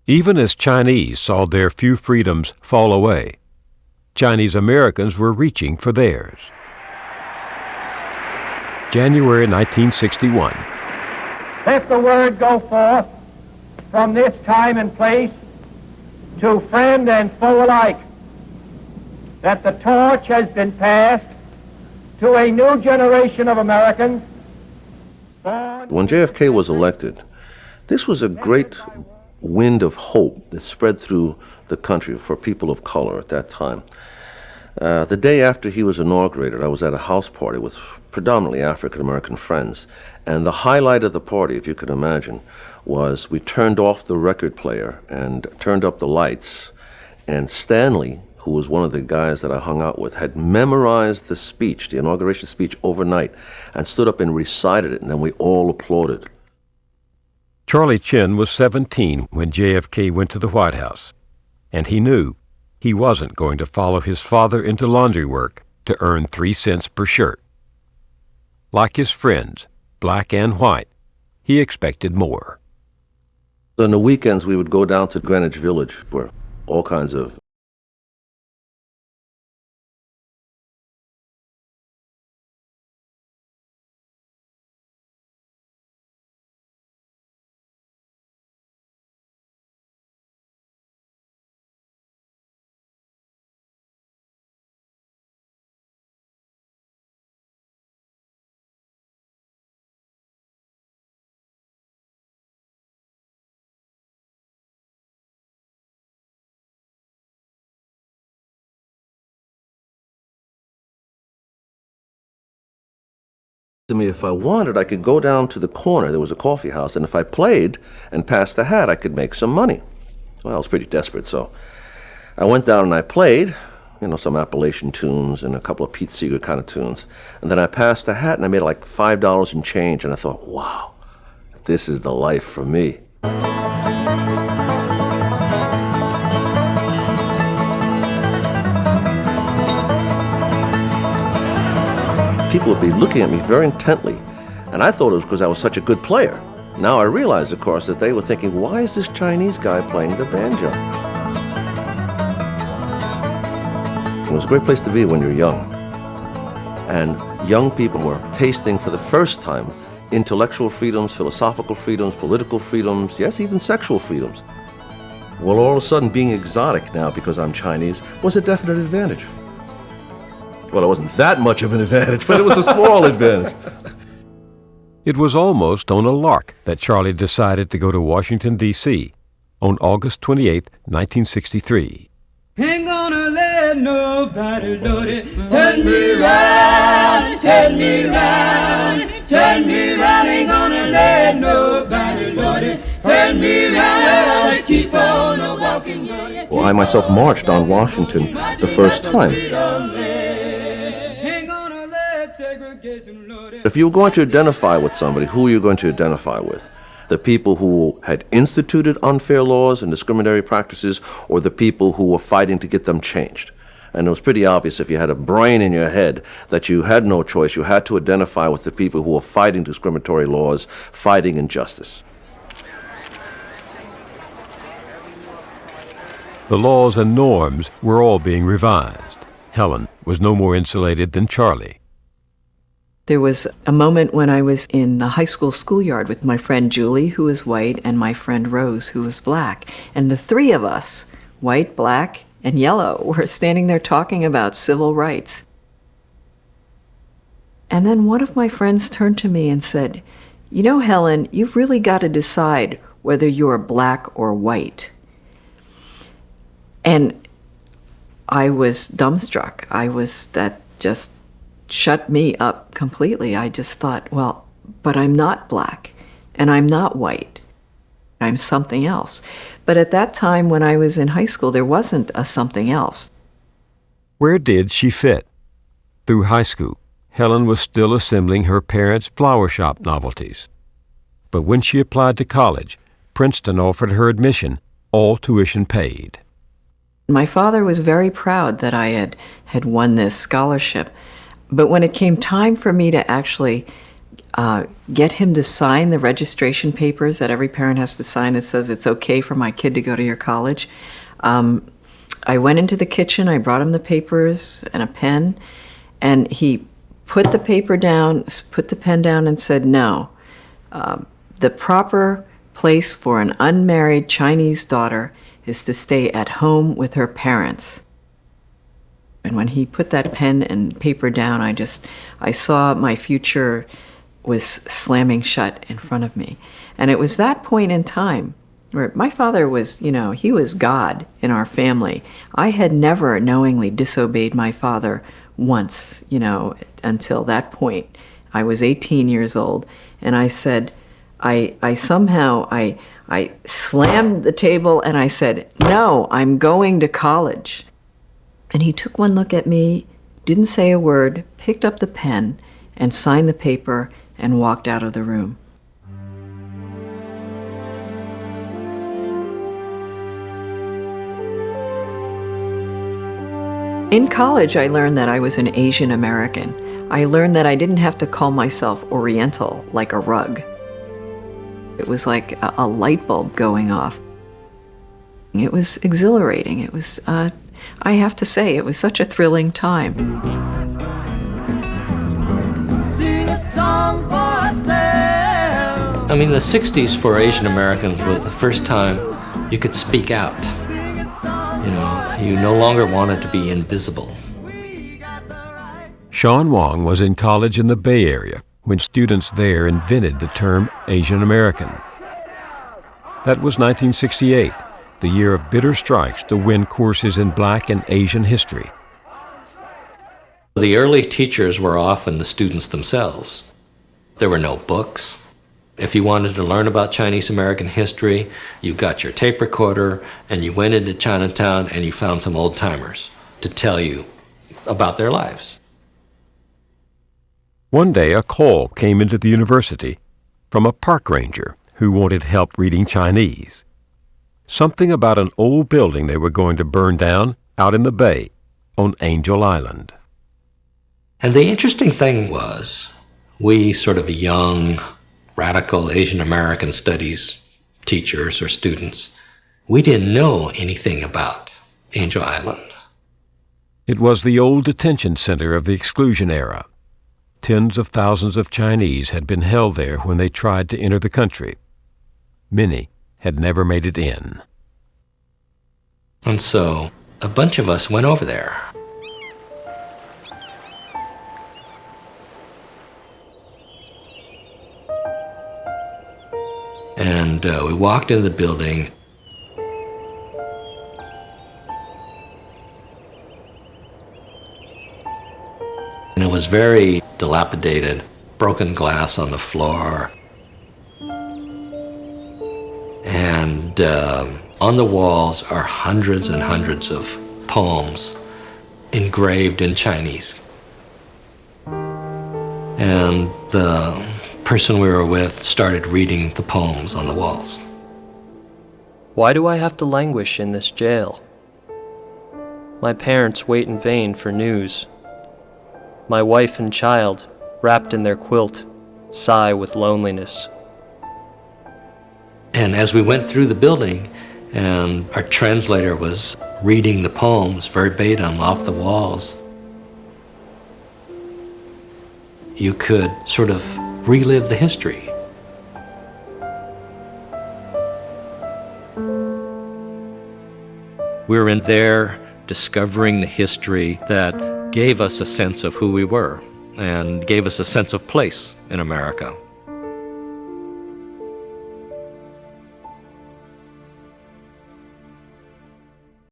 Even as Chinese saw their few freedoms fall away, Chinese Americans were reaching for theirs. January 1961. Let the word go forth from this time and place to friend and foe alike that the torch has been passed to a new generation of Americans. When JFK was elected, this was a great wind of hope that spread through the country for people of color at that time. The day after he was inaugurated, I was at a house party with predominantly African-American friends, and the highlight of the party, if you can imagine, was we turned off the record player and turned up the lights, and Stanley, who was one of the guys that I hung out with, had memorized the speech, the inauguration speech, overnight, and stood up and recited it, and then we all applauded. Charlie Chin was 17 when JFK went to the White House, and he knew he wasn't going to follow his father into laundry work to earn 3 cents per shirt. Like his friends, black and white, he expected more. On the weekends, we would go down to Greenwich Village, where all kinds of to me, if I wanted, I could go down to the corner. There was a coffee house, and if I played and passed the hat, I could make some money. Well, I was pretty desperate, so I went down and I played, some Appalachian tunes and a couple of Pete Seeger kind of tunes. And then I passed the hat, and I made like $5 and change, and I thought, wow, this is the life for me. People would be looking at me very intently, and I thought it was because I was such a good player. Now I realize, of course, that they were thinking, why is this Chinese guy playing the banjo? It was a great place to be when you're young. And young people were tasting for the first time intellectual freedoms, philosophical freedoms, political freedoms, yes, even sexual freedoms. Well, all of a sudden, being exotic now because I'm Chinese was a definite advantage. Well, it wasn't that much of an advantage, but it was a small advantage. It was almost on a lark that Charlie decided to go to Washington, D.C. on August 28, 1963. Ain't gonna let nobody load it. Turn me round, turn me round, turn me round. Ain't gonna let nobody load it. Turn me round, keep on walking. Well, I myself marched on Washington the first time. If you were going to identify with somebody, who are you going to identify with? The people who had instituted unfair laws and discriminatory practices, or the people who were fighting to get them changed? And it was pretty obvious, if you had a brain in your head, that you had no choice. You had to identify with the people who were fighting discriminatory laws, fighting injustice. The laws and norms were all being revised. Helen was no more insulated than Charlie. There was a moment when I was in the high school schoolyard with my friend Julie, who was white, and my friend Rose, who was black. And the three of us, white, black, and yellow, were standing there talking about civil rights. And then one of my friends turned to me and said, "You know, Helen, you've really got to decide whether you're black or white." And I was dumbstruck. That just shut me up completely. I just thought, well, but I'm not black, and I'm not white. I'm something else. But at that time when I was in high school, there wasn't a something else. Where did she fit? Through high school, Helen was still assembling her parents' flower shop novelties. But when she applied to college, Princeton offered her admission, all tuition paid. My father was very proud that I had won this scholarship. But when it came time for me to actually get him to sign the registration papers that every parent has to sign that says it's okay for my kid to go to your college. I went into the kitchen, I brought him the papers and a pen, and he put the paper down, put the pen down, and said, no, the proper place for an unmarried Chinese daughter is to stay at home with her parents. And when he put that pen and paper down, I saw my future was slamming shut in front of me. And it was that point in time where my father was, he was God in our family. I had never knowingly disobeyed my father once, until that point. I was 18 years old, and I said, I slammed the table and I said, no, I'm going to college. And he took one look at me, didn't say a word, picked up the pen and signed the paper and walked out of the room. In college, I learned that I was an Asian American. I learned that I didn't have to call myself Oriental like a rug. It was like a light bulb going off. It was exhilarating. It was, I have to say, it was such a thrilling time. Sing a song for ourselves. I mean, the 60s for Asian Americans was the first time you could speak out. You no longer wanted to be invisible. Sean Wong was in college in the Bay Area when students there invented the term Asian American. That was 1968, the year of bitter strikes to win courses in Black and Asian history. The early teachers were often the students themselves. There were no books. If you wanted to learn about Chinese American history, you got your tape recorder and you went into Chinatown and you found some old-timers to tell you about their lives. One day, a call came into the university from a park ranger who wanted help reading Chinese. Something about an old building they were going to burn down out in the bay on Angel Island. And the interesting thing was, we sort of young, radical Asian American studies teachers or students, we didn't know anything about Angel Island. It was the old detention center of the exclusion era. Tens of thousands of Chinese had been held there when they tried to enter the country. Many had never made it in. And so a bunch of us went over there. And we walked into the building. And it was very dilapidated, broken glass on the floor. And on the walls are hundreds and hundreds of poems engraved in Chinese. And the person we were with started reading the poems on the walls. Why do I have to languish in this jail? My parents wait in vain for news. My wife and child, wrapped in their quilt, sigh with loneliness. And as we went through the building, and our translator was reading the poems verbatim off the walls, you could sort of relive the history. We were in there discovering the history that gave us a sense of who we were and gave us a sense of place in America.